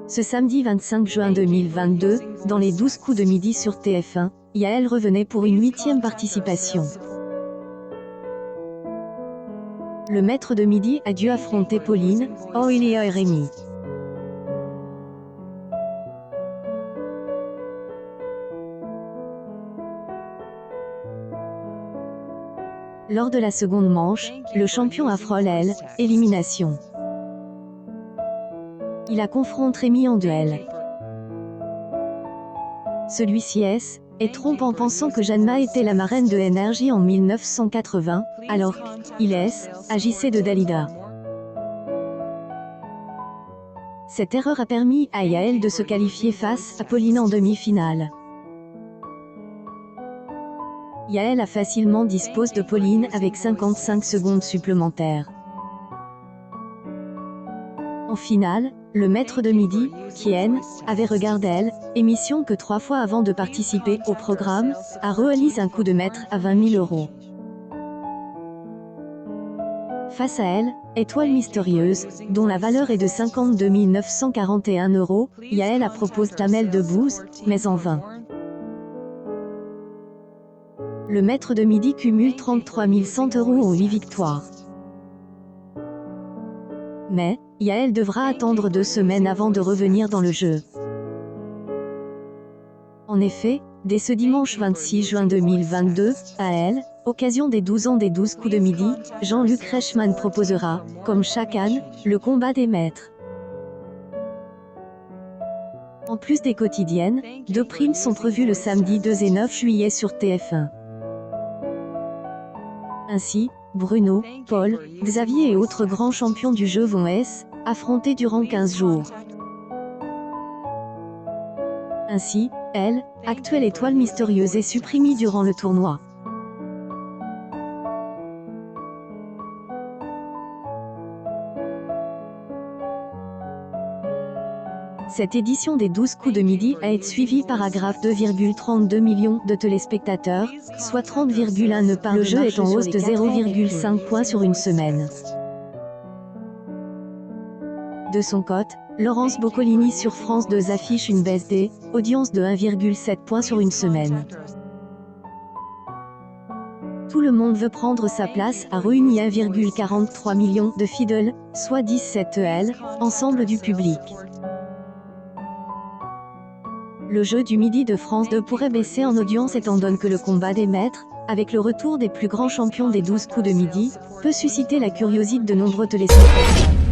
Ce samedi 25 juin 2022, dans les 12 coups de midi sur TF1, Yael revenait pour une 8e participation. Le maître de midi a dû affronter Pauline, Aurélia et Rémi. Lors de la seconde manche, le champion a frôlé l'élimination. Il confronte Rémi en duel. Celui-ci est trompe en pensant que Jeanne-Ma était la marraine de Énergie en 1980, alors qu'il agissait de Dalida. Cette erreur a permis à Yael de se qualifier face à Pauline en demi-finale. Yael a facilement dispose de Pauline avec 55 secondes supplémentaires. En finale, le maître de midi, qui avait regardé l'émission que 3 fois avant de participer au programme, a réalisé un coup de maître à 20 000 €. Face à elle, Étoile mystérieuse, dont la valeur est de 52 941 €, Yael a proposé Tamel Debbouze, mais en vain. Le maître de midi cumule 33 100 € en 8 victoires. Mais, Yael devra attendre 2 semaines avant de revenir dans le jeu. En effet, dès ce dimanche 26 juin 2022, à elle, occasion des 12 ans des 12 coups de midi, Jean-Luc Reichmann proposera, comme chaque année, le combat des maîtres. En plus des quotidiennes, 2 primes sont prévues le samedi 2 et 9 juillet sur TF1. Ainsi, Bruno, Paul, Xavier et autres grands champions du jeu vont affronter durant 15 jours. Ainsi, elle, actuelle étoile mystérieuse, est supprimée durant le tournoi. Cette édition des 12 coups de midi a été suivie par 2,32 millions de téléspectateurs, soit 30,1 par le jeu est en hausse de 0,5 points sur une semaine. De son côté, Laurence Boccolini sur France 2 affiche une baisse des audiences de 1,7 points sur une semaine. Tout le monde veut prendre sa place a réuni 1,43 million de fidèles, soit 17% ensemble du public. Le jeu du midi de France 2 pourrait baisser en audience étant donné que le combat des maîtres, avec le retour des plus grands champions des 12 coups de midi, peut susciter la curiosité de nombreux téléspectateurs.